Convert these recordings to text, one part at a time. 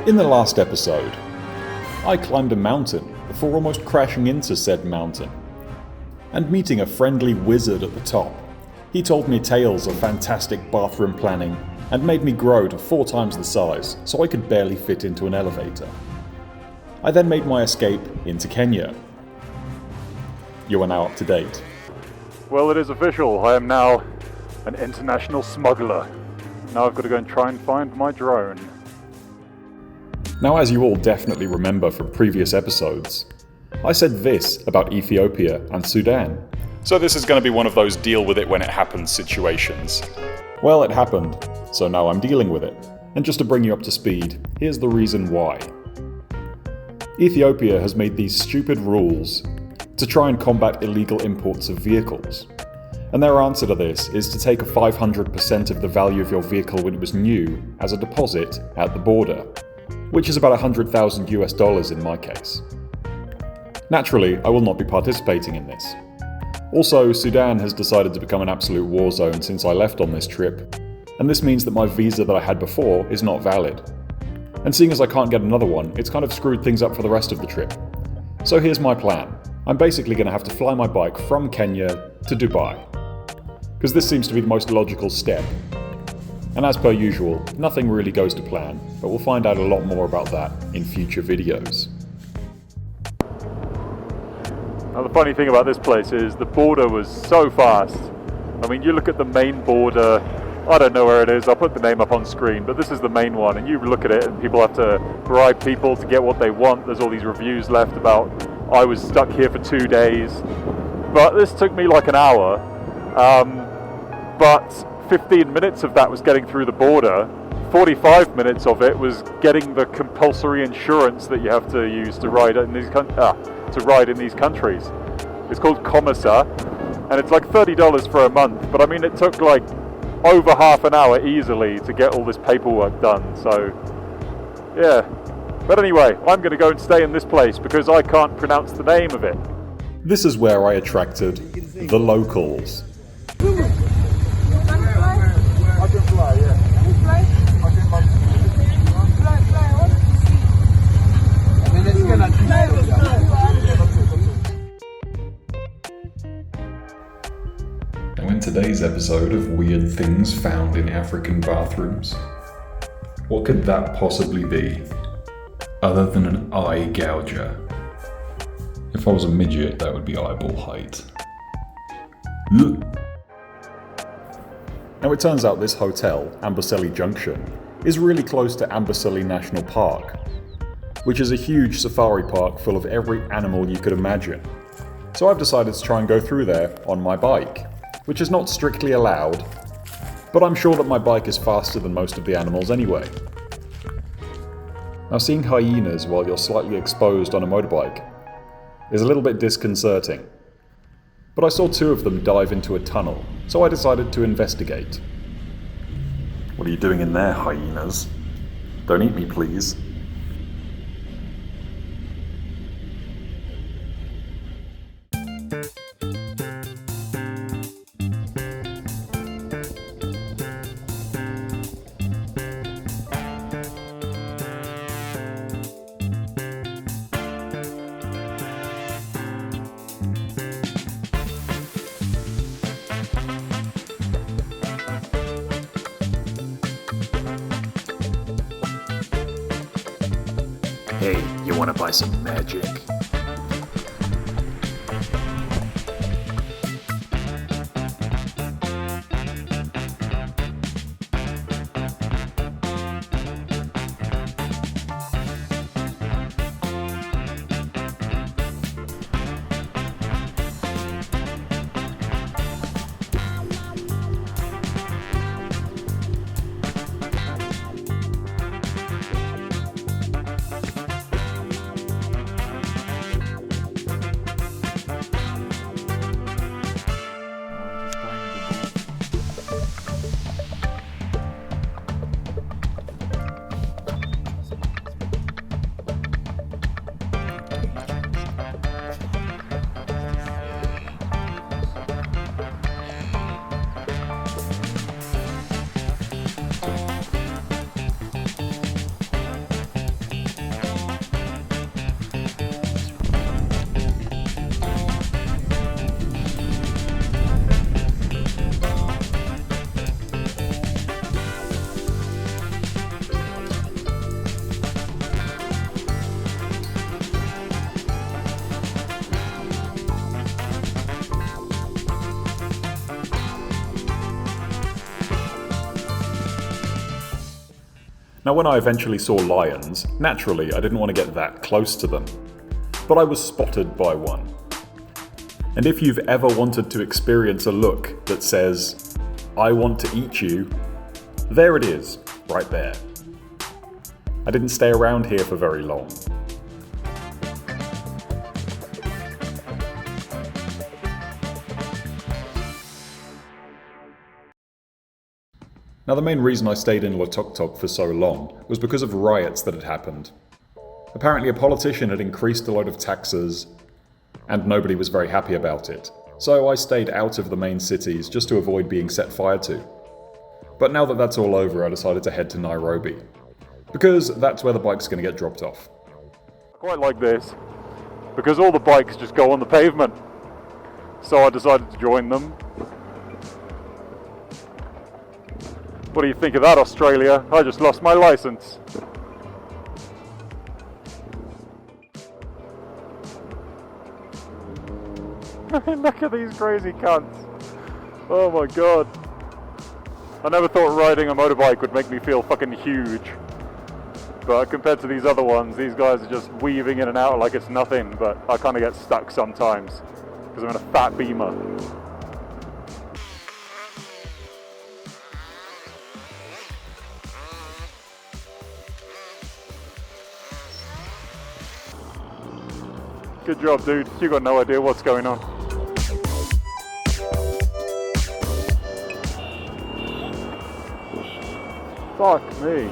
In the last episode, I climbed a mountain before almost crashing into said mountain, and meeting a friendly wizard at the top. He told me tales of fantastic bathroom planning and made me grow to 4 times the size so I could barely fit into an elevator. I then made my escape into Kenya. You are now up to date. Well, it is official. I am now an international smuggler. Now I've got to go and try and find my drone. Now, as you all definitely remember from previous episodes, I said this about Ethiopia and Sudan. So this is going to be one of those deal with it when it happens situations. Well, it happened, so now I'm dealing with it. And just to bring you up to speed, here's the reason why. Ethiopia has made these stupid rules to try and combat illegal imports of vehicles. And their answer to this is to take a 500% of the value of your vehicle when it was new as a deposit at the border, which is about $100,000 in my case. Naturally, I will not be participating in this. Also, Sudan has decided to become an absolute war zone since I left on this trip, and this means that my visa that I had before is not valid. And seeing as I can't get another one, it's kind of screwed things up for the rest of the trip. So here's my plan. I'm basically going to have to fly my bike from Kenya to Dubai, because this seems to be the most logical step. And as per usual, nothing really goes to plan, but we'll find out a lot more about that in future videos. Now the funny thing about this place is the border was so fast. I mean, you look at the main border, I don't know where it is, I'll put the name up on screen, but this is the main one, and you look at it and people have to bribe people to get what they want. There's all these reviews left about, I was stuck here for 2 days, but this took me like an hour, but 15 minutes of that was getting through the border, 45 minutes of it was getting the compulsory insurance that you have to use to ride in these countries. It's called Commerce, and it's like $30 for a month, but I mean it took like over half an hour easily to get all this paperwork done, so yeah. But anyway, I'm going to go and stay in this place because I can't pronounce the name of it. This is where I attracted the locals. Now, in today's episode of Weird Things Found in African Bathrooms, what could that possibly be other than an eye gouger? If I was a midget, that would be eyeball height. Ugh. Now, it turns out this hotel, Amboseli Junction, is really close to Amboseli National Park, which is a huge safari park full of every animal you could imagine. So I've decided to try and go through there on my bike, which is not strictly allowed, but I'm sure that my bike is faster than most of the animals anyway. Now, seeing hyenas while you're slightly exposed on a motorbike is a little bit disconcerting, but I saw 2 of them dive into a tunnel, so I decided to investigate. What are you doing in there, hyenas? Don't eat me, please. Hey, you wanna buy some magic? Now when I eventually saw lions, naturally I didn't want to get that close to them. But I was spotted by one. And if you've ever wanted to experience a look that says, "I want to eat you," there it is, right there. I didn't stay around here for very long. Now the main reason I stayed in Lotok for so long was because of riots that had happened. Apparently a politician had increased a load of taxes, and nobody was very happy about it. So I stayed out of the main cities just to avoid being set fire to. But now that that's all over, I decided to head to Nairobi, because that's where the bike's going to get dropped off. I quite like this, because all the bikes just go on the pavement. So I decided to join them. What do you think of that, Australia? I just lost my license. Look at these crazy cunts. Oh my god. I never thought riding a motorbike would make me feel fucking huge. But compared to these other ones, these guys are just weaving in and out like it's nothing, but I kind of get stuck sometimes because I'm in a fat Beamer. Good job, dude. You got no idea what's going on. Fuck me.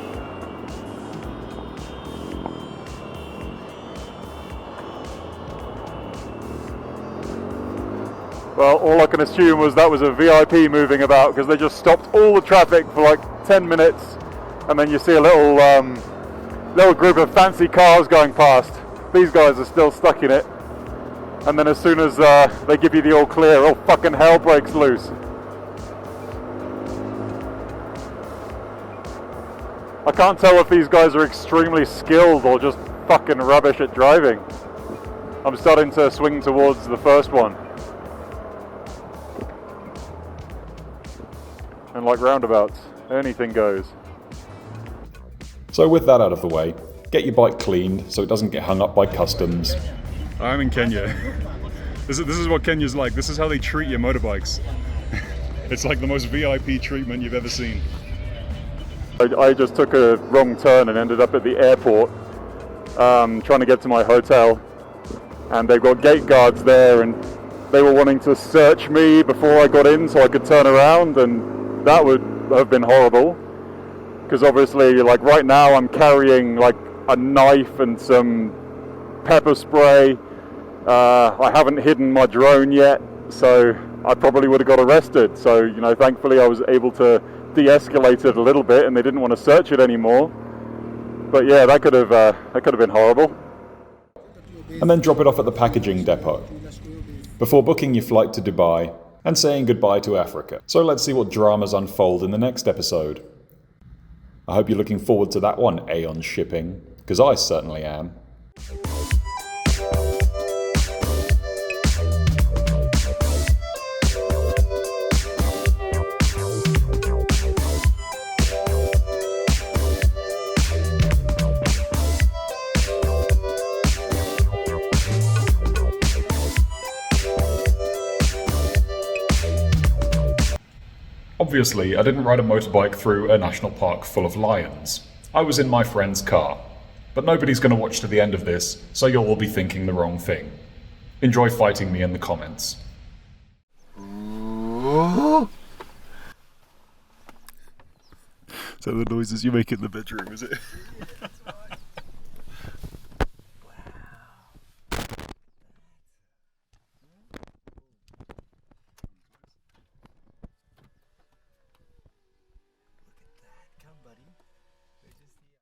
Well, all I can assume was that was a VIP moving about, because they just stopped all the traffic for like 10 minutes, and then you see a little group of fancy cars going past. These guys are still stuck in it, and then as soon as they give you the all clear, oh fucking hell breaks loose. I can't tell if these guys are extremely skilled or just fucking rubbish at driving. I'm starting to swing towards the first one. And like roundabouts, anything goes. So with that out of the way, get your bike cleaned so it doesn't get hung up by customs. I'm in Kenya. This is what Kenya's like. This is how they treat your motorbikes. It's like the most VIP treatment you've ever seen. I just took a wrong turn and ended up at the airport trying to get to my hotel, and they've got gate guards there, and they were wanting to search me before I got in so I could turn around, and that would have been horrible because obviously like right now I'm carrying like a knife and some pepper spray. I haven't hidden my drone yet, so I probably would have got arrested. So, you know, thankfully I was able to de-escalate it a little bit and they didn't want to search it anymore. But yeah, that could have been horrible. And then drop it off at the packaging depot before booking your flight to Dubai and saying goodbye to Africa. So let's see what dramas unfold in the next episode. I hope you're looking forward to that one, Aeon Shipping, because I certainly am. Obviously, I didn't ride a motorbike through a national park full of lions. I was in my friend's car. But nobody's going to watch to the end of this, so you'll all be thinking the wrong thing. Enjoy fighting me in the comments. Is that the noises you make in the bedroom, is it?